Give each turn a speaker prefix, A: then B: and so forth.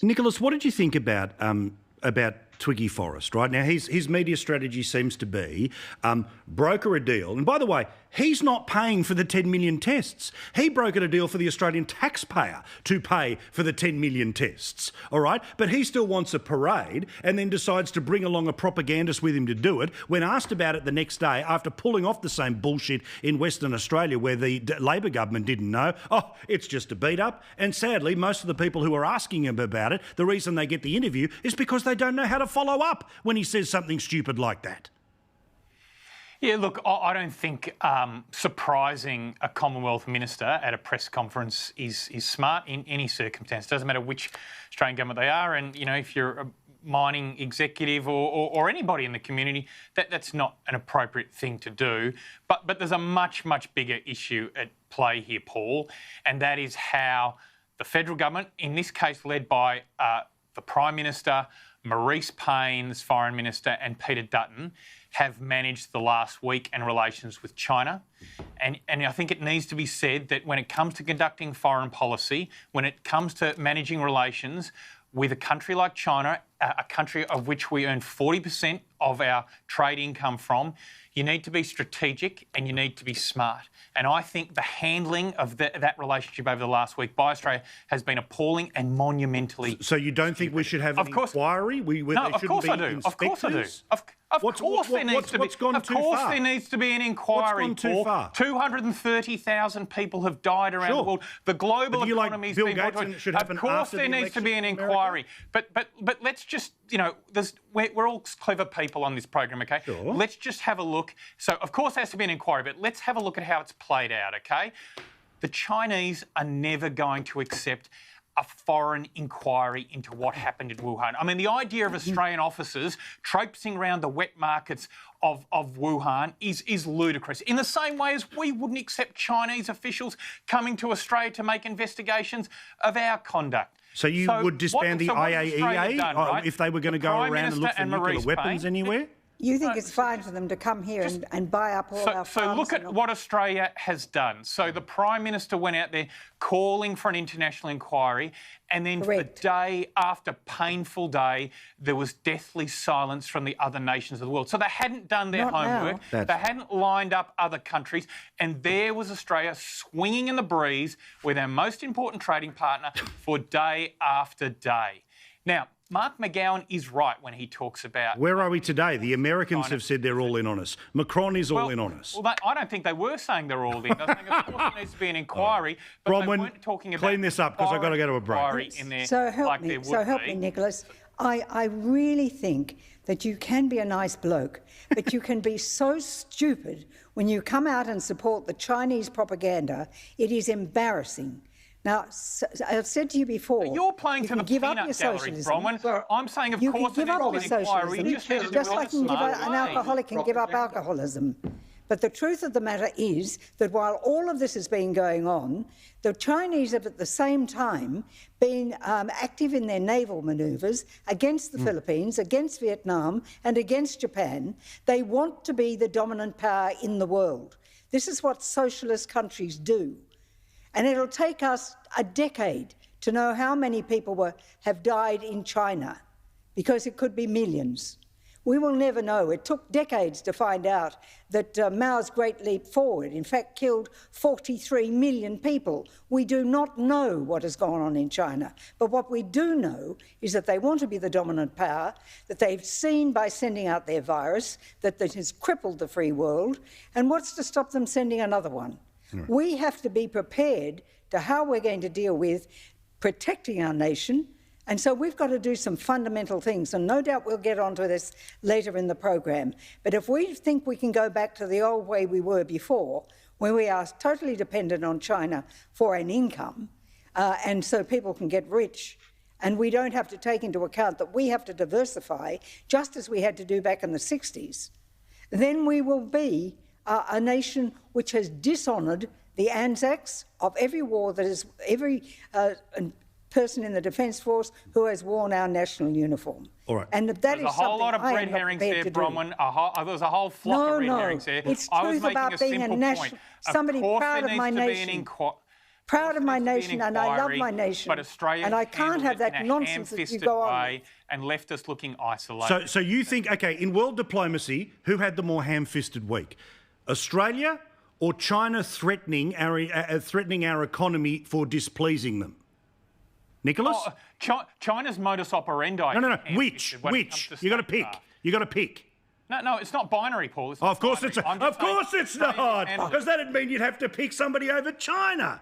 A: Nicholas, what did you think about Twiggy Forrest, right? Now, his media strategy seems to be broker a deal. And by the way, he's not paying for the 10 million tests. He brokered a deal for the Australian taxpayer to pay for the 10 million tests, all right? But he still wants a parade and then decides to bring along a propagandist with him to do it. When asked about it the next day, after pulling off the same bullshit in Western Australia where the Labor government didn't know, oh, it's just a beat-up. And sadly, most of the people who are asking him about it, the reason they get the interview is because they don't know how to follow up when he says something stupid like that.
B: Yeah, look, I don't think surprising a Commonwealth minister at a press conference is smart in any circumstance. Doesn't matter which Australian government they are, and you know, if you're a mining executive or anybody in the community, that's not an appropriate thing to do. But there's a much bigger issue at play here, Paul, and that is how the federal government, in this case led by the Prime Minister, Marise Payne, the Foreign Minister, and Peter Dutton, have managed the last week and relations with China. And I think it needs to be said that when it comes to conducting foreign policy, when it comes to managing relations with a country like China, a country of which we earn 40% of our trade income from, you need to be strategic and you need to be smart. And I think the handling of that relationship over the last week by Australia has been appalling and monumentally. So
A: you don't think we should have an inquiry?
B: No, of course I do. Of course I do. Of course there needs to be. Of course there needs to be an inquiry.
A: What's gone too far?
B: 230,000 people have died around the world. The global economy has been. Of course there needs to be an inquiry. But let's just, you know, we're all clever people on this program, okay?
A: Sure.
B: Let's just have a look. So of course there has to be an inquiry, but let's have a look at how it's played out, okay? The Chinese are never going to accept a foreign inquiry into what happened in Wuhan. I mean, the idea of Australian officers traipsing around the wet markets of Wuhan is ludicrous. In the same way as we wouldn't accept Chinese officials coming to Australia to make investigations of our conduct.
A: So you would disband the IAEA right? If they were going to go around and look for nuclear weapons anywhere?
C: You think it's fine for them to come here and buy up all our farms?
B: So look at what Australia has done. So the Prime Minister went out there calling for an international inquiry, and then the day after, painful day, there was deathly silence from the other nations of the world. So they hadn't done their homework. They hadn't lined up other countries, and there was Australia swinging in the breeze with our most important trading partner for day after day. Now, Mark McGowan is right when he talks about...
A: Where are we today? The Americans have said they're all in on us. Macron is all in on us.
B: Well, I don't think they were saying they're all in. I think, of course, there needs to be an inquiry, but
A: Bronwyn,
B: they weren't talking about...
A: clean this up, because I've got to go to a break.
C: So help me, Nicholas. I really think that you can be a nice bloke, but you can be so stupid when you come out and support the Chinese propaganda. It is embarrassing. Now, I've said to you before...
B: You're playing to the peanut gallery, Bronwyn. I'm saying, of course, there needs to be an inquiry.
C: Just like an alcoholic can give up alcoholism. But the truth of the matter is that while all of this has been going on, the Chinese have at the same time been active in their naval manoeuvres against the Philippines, against Vietnam and against Japan. They want to be the dominant power in the world. This is what socialist countries do. And it'll take us a decade to know how many people have died in China, because it could be millions. We will never know. It took decades to find out that Mao's Great Leap Forward, in fact, killed 43 million people. We do not know what has gone on in China. But what we do know is that they want to be the dominant power, that they've seen by sending out their virus, that it has crippled the free world. And what's to stop them sending another one? We have to be prepared to how we're going to deal with protecting our nation. And so we've got to do some fundamental things. And no doubt we'll get onto this later in the program. But if we think we can go back to the old way we were before, where we are totally dependent on China for an income, and so people can get rich, and we don't have to take into account that we have to diversify, just as we had to do back in the 60s, then we will be a nation which has dishonoured the Anzacs of every war that is every person in the Defence Force who has worn our national uniform.
A: All right.
C: And that is
B: a whole lot of red herrings there, Bronwyn. There's a whole flock of red herrings there.
C: It's truth about being a national, somebody proud of my nation. proud of my nation and I love my nation.
B: But Australia
C: and I can't have that nonsense that you go on.
B: And left us looking isolated.
A: So you think, okay, in world diplomacy, who had the more ham-fisted week? Australia or China threatening our economy for displeasing them? Nicholas?
B: China's modus operandi.
A: No. Which? You got to pick. You got to pick.
B: No, it's not binary, Paul.
A: Of course it's not. Because that'd mean you'd have to pick somebody over China.